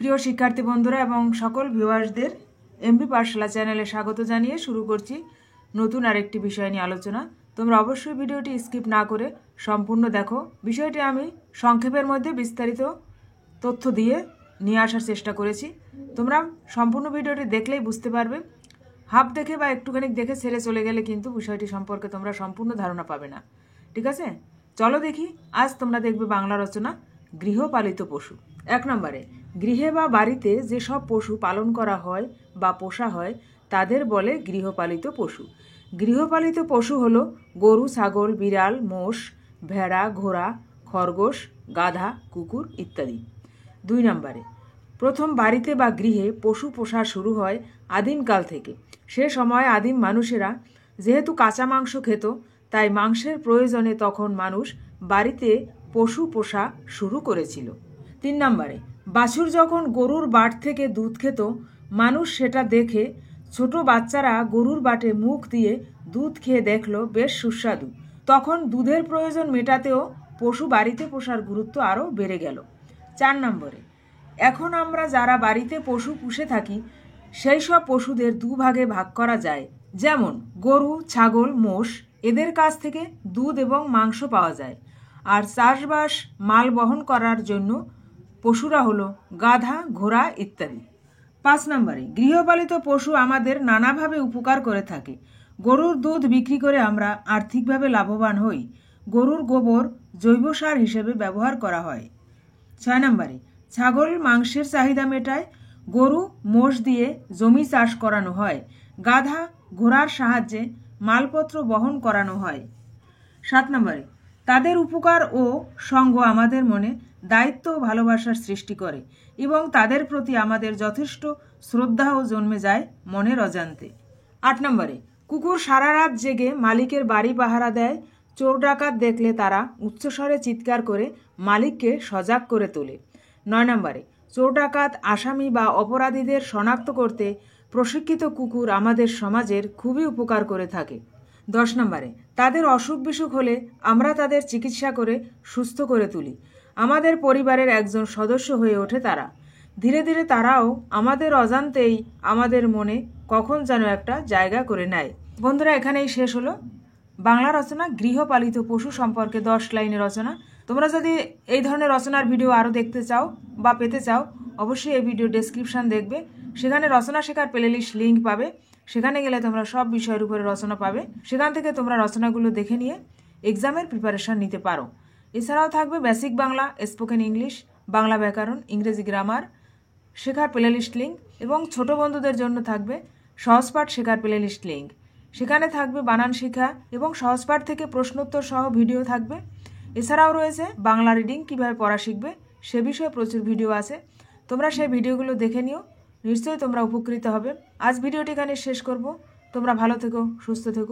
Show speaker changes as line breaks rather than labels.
প্রিয় শিক্ষার্থী বন্ধুরা এবং সকল ভিউয়ার্সদের এমবি পাঠশালা চ্যানেলে স্বাগত জানিয়ে শুরু করছি নতুন আরেকটি বিষয় নিয়ে আলোচনা। তোমরা অবশ্যই ভিডিওটি স্কিপ না করে সম্পূর্ণ দেখো। বিষয়টি আমি সংক্ষেপের মধ্যে বিস্তারিত তথ্য দিয়ে নিয়ে আসার চেষ্টা করেছি। তোমরা সম্পূর্ণ ভিডিওটি দেখলেই বুঝতে পারবে। হাফ দেখে বা একটুখানি দেখে ছেড়ে চলে গেলে কিন্তু বিষয়টি সম্পর্কে তোমরা সম্পূর্ণ ধারণা পাবে না। ঠিক আছে, চলো দেখি। আজ তোমরা দেখবে বাংলা রচনা গৃহপালিত পশু। 1 নম্বরে, গৃহে বা বাড়িতে যেসব পশু পালন করা হয় বা পোষা হয় তাদের বলে গৃহপালিত পশু। গৃহপালিত পশু হলো গরু, ছাগল, বিড়াল, মোষ, ভেড়া, ঘোড়া, খরগোশ, গাধা, কুকুর ইত্যাদি। 2 নম্বরে, প্রথম বাড়িতে বা গৃহে পশু পোষা শুরু হয় আদিমকাল থেকে। সে সময় আদিম মানুষেরা যেহেতু কাঁচা মাংস খেত, তাই মাংসের প্রয়োজনে তখন মানুষ বাড়িতে পশু পোষা শুরু করেছিল। 3 নম্বরে, বাছুর যখন গরুর বাট থেকে দুধ খেত, মানুষ সেটা দেখে ছোট বাচ্চারা গরুর বাটে মুখ দিয়ে দুধ খেয়ে দেখলো বেশ সুস্বাদু। তখন দুধের প্রয়োজন মেটাতেও পশু বাড়িতে পোষার গুরুত্ব আরও বেড়ে গেল। 4 নম্বরে, এখন আমরা যারা বাড়িতে পশু পুষে থাকি সেই সব পশুদের দুভাগে ভাগ করা যায়। যেমন গরু, ছাগল, মোষ, এদের কাছ থেকে দুধ এবং মাংস পাওয়া যায়। আর চাষবাস, মাল বহন করার জন্য পশুরা হলো গাধা, ঘোড়া ইত্যাদি। 5 নম্বরে, গৃহপালিত পশু আমাদের নানাভাবে উপকার করে থাকে। গরুর দুধ বিক্রি করে আমরা আর্থিকভাবে লাভবান হই। গরুর গোবর জৈব সার হিসেবে ব্যবহার করা হয়। 6 নম্বরে, ছাগল মাংসের চাহিদা মেটায়। গরু, মোষ দিয়ে জমি চাষ করানো হয়। গাধা, ঘোড়ার সাহায্যে মালপত্র বহন করানো হয়। 7 নম্বরে, তাদের উপকার ও সঙ্গ আমাদের মনে দায়িত্ব ও ভালোবাসার সৃষ্টি করে এবং তাদের প্রতি আমাদের যথেষ্ট শ্রদ্ধাও জন্মে যায় মনের অজান্তে। 8 নম্বরে, কুকুর সারা রাত জেগে মালিকের বাড়ি পাহারা দেয়। চোর ডাকাত দেখলে তারা উচ্চস্বরে চিৎকার করে মালিককে সজাগ করে তোলে। 9 নম্বরে, চোর ডাকাত, আসামি বা অপরাধীদের শনাক্ত করতে প্রশিক্ষিত কুকুর আমাদের সমাজের খুবই উপকার করে থাকে। 10 নম্বরে, তাদের অসুখ বিসুখ হলে আমরা তাদের চিকিৎসা করে সুস্থ করে তুলি। আমাদের পরিবারের একজন সদস্য হয়ে ওঠে তারা। ধীরে ধীরে তারাও আমাদের অজান্তেই আমাদের মনে কখন যেন একটা জায়গা করে নেয়। বন্ধুরা, এখানেই শেষ হলো বাংলা রচনা গৃহপালিত পশু সম্পর্কে 10 লাইনের রচনা। তোমরা যদি এই ধরনের রচনার ভিডিও আরও দেখতে চাও বা পেতে চাও, অবশ্যই এই ভিডিও ডেসক্রিপশন দেখবে। সেখানে রচনা শেখার প্লেলিস্ট লিঙ্ক পাবে। সেখানে গেলে তোমরা সব বিষয়ের উপরে রচনা পাবে। সেখান থেকে তোমরা রচনাগুলো দেখে নিয়ে এক্সামের প্রিপারেশন নিতে পারো। এছাড়াও থাকবে basic Bangla, spoken English, Bangla ব্যাকরণ, ইংরেজি গ্রামার শেখার প্লেলিস্ট লিঙ্ক এবং ছোট বন্ধুদের জন্য থাকবে সহজপাঠ শেখার প্লেলিস্ট লিঙ্ক। সেখানে থাকবে বানান শেখা এবং সহজপাঠ থেকে প্রশ্নোত্তর সহ ভিডিও থাকবে। এছাড়াও রয়েছে বাংলা রিডিং, কীভাবে পড়া শিখবে সে বিষয়ে প্রচুর ভিডিও আছে। তোমরা সেই ভিডিওগুলো দেখে নিও, নিশ্চয়ই তোমরা উপকৃত হবে। আজ ভিডিওটি এখানে শেষ করব। তোমরা ভালো থেকো, সুস্থ থেকো।